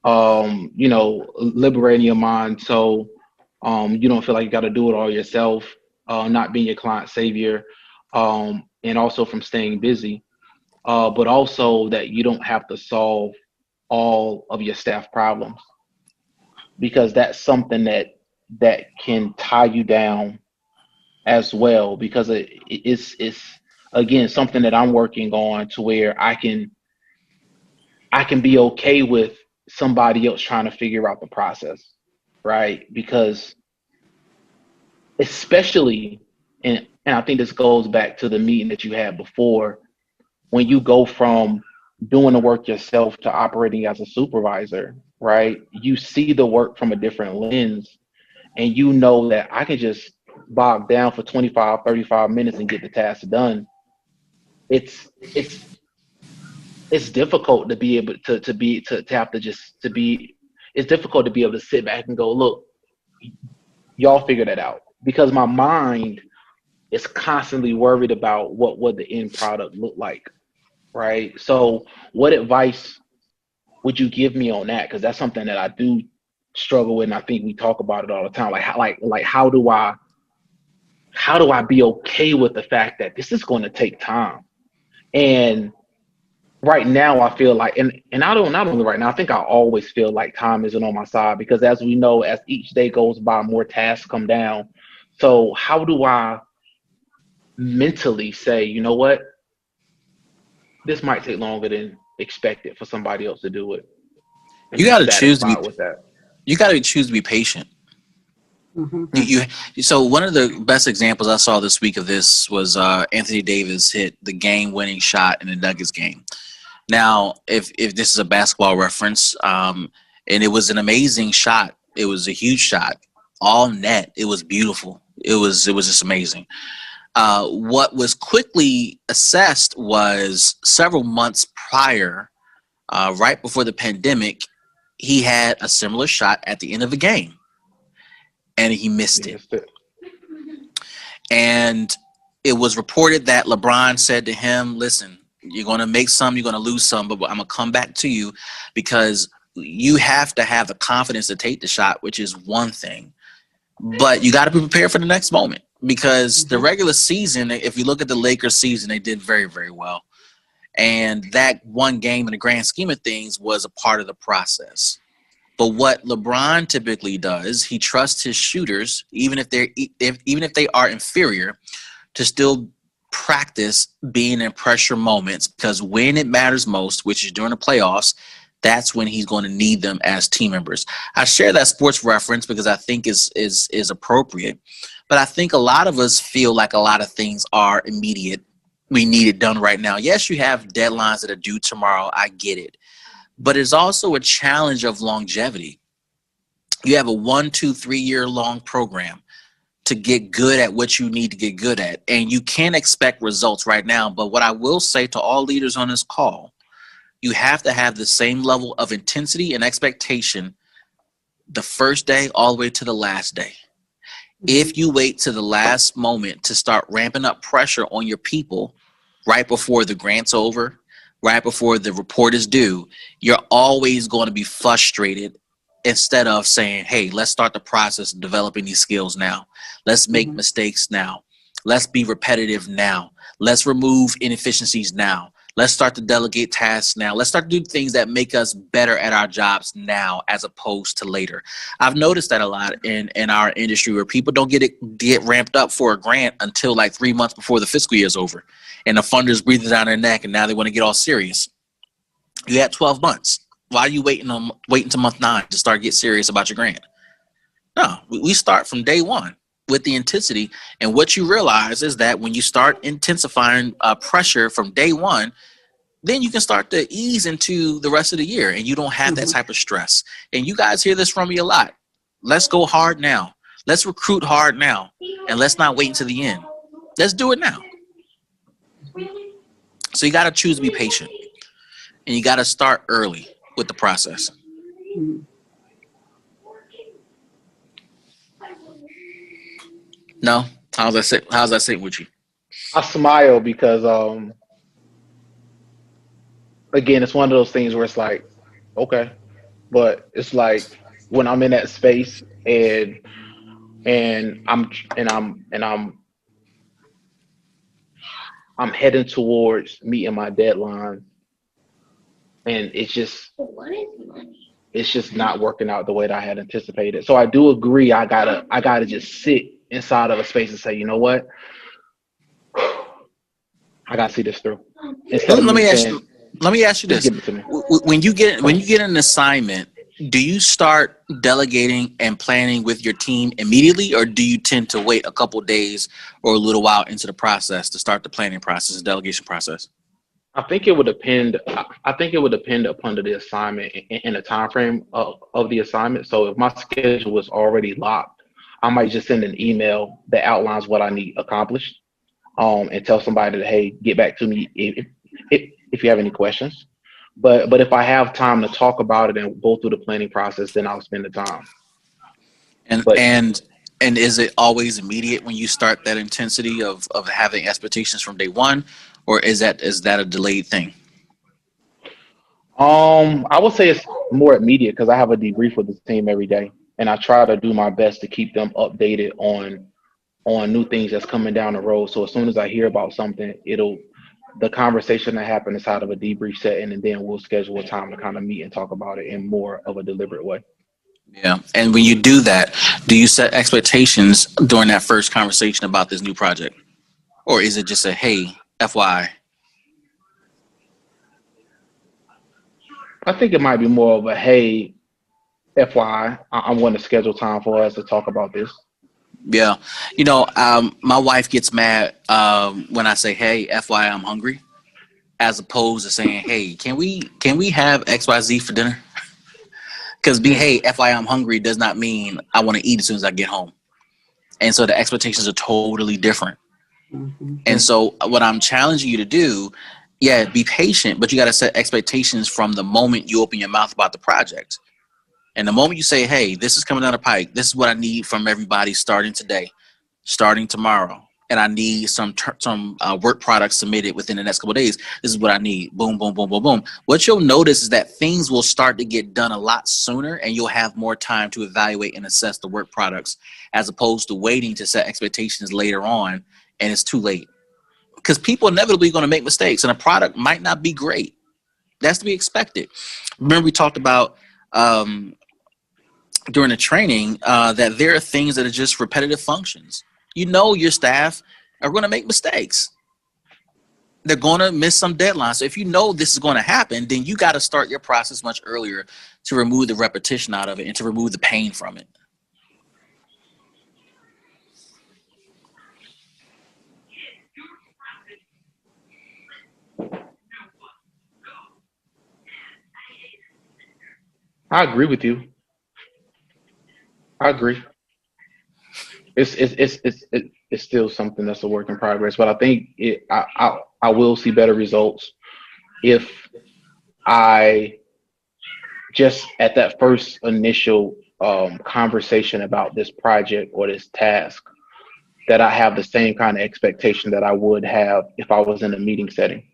liberating your mind so you don't feel like you got to do it all yourself, not being your client savior, and also from staying busy, but also that you don't have to solve all of your staff problems, because that's something that can tie you down as well, because it's again something that I'm working on, to where I can be okay with somebody else trying to figure out the process, right? Because especially, and I think this goes back to the meeting that you had before, when you go from doing the work yourself to operating as a supervisor, right? You see the work from a different lens, and you know that I can just bog down for 25, 35 minutes and get the task done. It's it's difficult to be able to have to just to be it's difficult to be able to sit back and go, look, y'all figure that out, because my mind is constantly worried about what would the end product look like, right? So what advice would you give me on that? Because that's something that I do struggle with, and I think we talk about it all the time. Like how do I be okay with the fact that this is going to take time? And right now I feel like, and I don't, not only right now, I think I always feel like time isn't on my side, because as we know, as each day goes by, more tasks come down. So how do I mentally say, you know what, this might take longer than expected for somebody else to do it? And
You
be
got to choose to be.
satisfied with that.
You got to choose to be patient.
Mhm.
So one of the best examples I saw this week of this was Anthony Davis hit the game-winning shot in the Nuggets game. Now, if this is a basketball reference, and it was an amazing shot, it was a huge shot, all net. It was beautiful. It was just amazing. What was quickly assessed was several months prior, right before the pandemic, he had a similar shot at the end of the game, and he missed it. And it was reported that LeBron said to him, listen, you're going to make some, you're going to lose some, but I'm going to come back to you, because you have to have the confidence to take the shot, which is one thing. But you got to be prepared for the next moment, because the regular season, if you look at the Lakers season, they did very, very well. And that one game in the grand scheme of things was a part of the process. But what LeBron typically does, he trusts his shooters, even if they are inferior, to still practice being in pressure moments, because when it matters most, which is during the playoffs, that's when he's going to need them as team members. I share that sports reference because I think is appropriate, but I think a lot of us feel like a lot of things are immediate. We need it done right now. Yes, you have deadlines that are due tomorrow. I get it. But it's also a challenge of longevity. You have a 1, 2, 3 year long program to get good at what you need to get good at. And you can't expect results right now. But what I will say to all leaders on this call, you have to have the same level of intensity and expectation the first day all the way to the last day. If you wait to the last moment to start ramping up pressure on your people right before the grant's over, right before the report is due, you're always going to be frustrated, instead of saying, hey, let's start the process of developing these skills now. Let's make mistakes now. Let's be repetitive now. Let's remove inefficiencies now. Let's start to delegate tasks now. Let's start to do things that make us better at our jobs now, as opposed to later. I've noticed that a lot in our industry, where people don't get ramped up for a grant until like 3 months before the fiscal year is over. And the funders breathing down their neck, and now they want to get all serious. You had 12 months. Why are you waiting to month 9 to start get serious about your grant? No, we start from day one with the intensity. And what you realize is that when you start intensifying pressure from day one, then you can start to ease into the rest of the year, and you don't have that type of stress. And you guys hear this from me a lot. Let's go hard now. Let's recruit hard now. And let's not wait until the end. Let's do it now. So you got to choose to be patient, and you got to start early with the process. No? How's that sit with you?
I smile because again, it's one of those things where it's like, okay, but it's like when I'm in that space and I'm heading towards meeting my deadline, and it's just not working out the way that I had anticipated. So I do agree. I gotta just sit inside of a space and say, you know what, I gotta see this through.
Let me ask you this:
give it to me.
when you get an assignment, do you start delegating and planning with your team immediately, or do you tend to wait a couple of days or a little while into the process to start the planning process and delegation process?
I think it would depend. I think it would depend upon the assignment and the time frame of the assignment. So if my schedule is already locked, I might just send an email that outlines what I need accomplished, and tell somebody that, hey, get back to me if you have any questions. But if I have time to talk about it and go through the planning process, then I'll spend the time.
And
But
and is it always immediate when you start that intensity of having expectations from day one, or is that a delayed thing?
I would say it's more immediate because I have a debrief with the team every day, and I try to do my best to keep them updated on new things that's coming down the road. So as soon as I hear about something, the conversation that happened inside of a debrief setting, and then we'll schedule a time to kind of meet and talk about it in more of a deliberate way.
Yeah. And when you do that, do you set expectations during that first conversation about this new project? Or is it just a, hey, FYI?
I think it might be more of a, hey, FYI, I'm going to schedule time for us to talk about this.
Yeah. My wife gets mad when I say, hey, FYI, I'm hungry, as opposed to saying, hey, can we have XYZ for dinner? Because hey, FYI, I'm hungry does not mean I want to eat as soon as I get home. And so the expectations are totally different.
Mhm.
And so what I'm challenging you to do, yeah, be patient, but you got to set expectations from the moment you open your mouth about the project. And the moment you say, hey, this is coming down the pike, this is what I need from everybody starting today, starting tomorrow, and I need some work products submitted within the next couple of days. This is what I need. Boom, boom, boom, boom, boom. What you'll notice is that things will start to get done a lot sooner, and you'll have more time to evaluate and assess the work products, as opposed to waiting to set expectations later on, and it's too late. Because people are inevitably going to make mistakes, and a product might not be great. That's to be expected. Remember, we talked about during the training that there are things that are just repetitive functions. Your staff are going to make mistakes. They're going to miss some deadlines. So if you know this is going to happen, then you got to start your process much earlier to remove the repetition out of it and to remove the pain from it.
I agree with you. I agree. It's still something that's a work in progress, but I think I will see better results if I just at that first initial conversation about this project or this task, that I have the same kind of expectation that I would have if I was in a meeting setting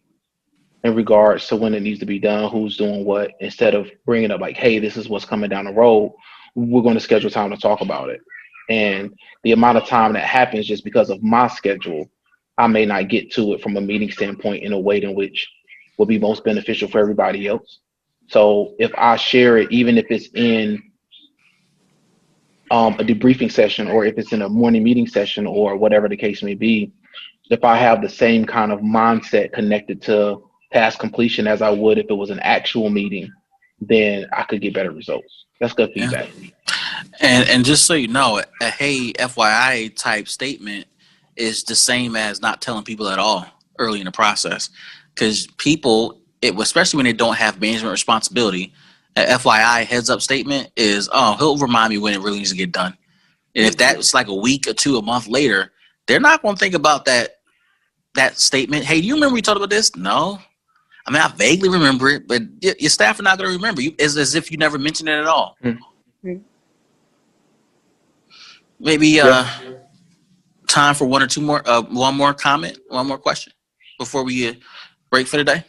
in regards to when it needs to be done, who's doing what, instead of bringing up like, hey, this is what's coming down the road. We're going to schedule time to talk about it. And the amount of time that happens just because of my schedule, I may not get to it from a meeting standpoint in a way in which will be most beneficial for everybody else. So if I share it, even if it's in a debriefing session, or if it's in a morning meeting session, or whatever the case may be, if I have the same kind of mindset connected to task completion as I would if it was an actual meeting, then I could get better results. That's good feedback.
Yeah. And just so you know, a hey, FYI type statement is the same as not telling people at all early in the process. Because people, especially when they don't have management responsibility, a FYI heads up statement is, oh, he'll remind me when it really needs to get done. And if that's like a week or two, a month later, they're not going to think about that statement. Hey, do you remember we talked about this? No. I mean, I vaguely remember it, but your staff are not going to remember you. It's as if you never mentioned it at all.
Mm-hmm.
Maybe time for one more comment, one more question before we break for the day.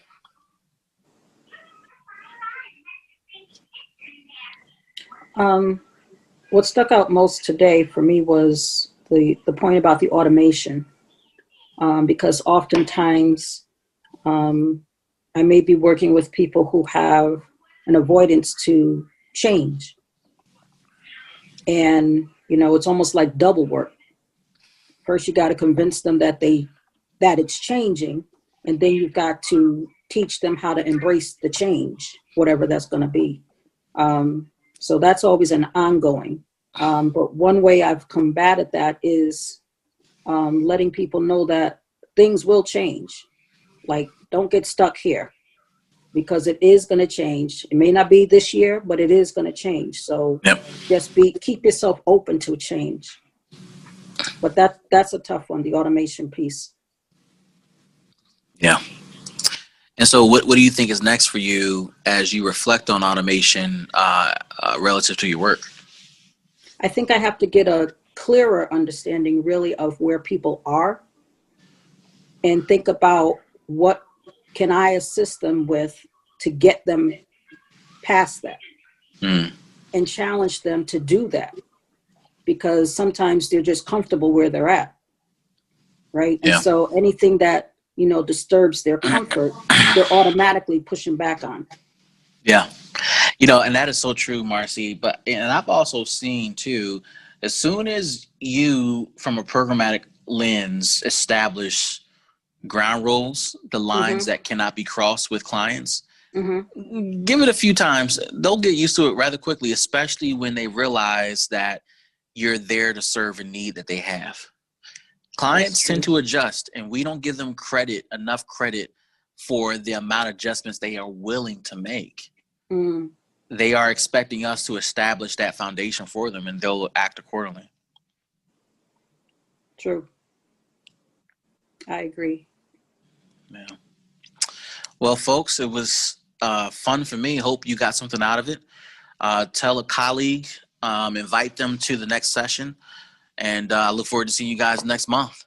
What stuck out most today for me was the point about the automation, because oftentimes I may be working with people who have an avoidance to change. And, it's almost like double work. First, you got to convince them that it's changing, and then you've got to teach them how to embrace the change, whatever that's going to be. So that's always an ongoing. But one way I've combated that is letting people know that things will change. Like don't get stuck here, because it is going to change. It may not be this year, but it is going to change. So
Yep.
just keep yourself open to change. But that's a tough one, the automation piece.
Yeah. And so what do you think is next for you as you reflect on automation relative to your work?
I think I have to get a clearer understanding really of where people are and think about what can I assist them with to get them past that, and challenge them to do that, because sometimes they're just comfortable where they're at, right?
Yeah.
And so anything that, disturbs their comfort, they're automatically pushing back on.
Yeah. And that is so true, Marcy. And I've also seen too, as soon as you, from a programmatic lens, establish ground rules, the lines that cannot be crossed with clients, give it a few times, they'll get used to it rather quickly, especially when they realize that you're there to serve a need that they have. Clients tend to adjust, and we don't give them enough credit for the amount of adjustments they are willing to make. They are expecting us to establish that foundation for them, and they'll act accordingly.
True. I agree.
Yeah. Well, folks, it was fun for me. Hope you got something out of it. Tell a colleague, invite them to the next session, and I look forward to seeing you guys next month.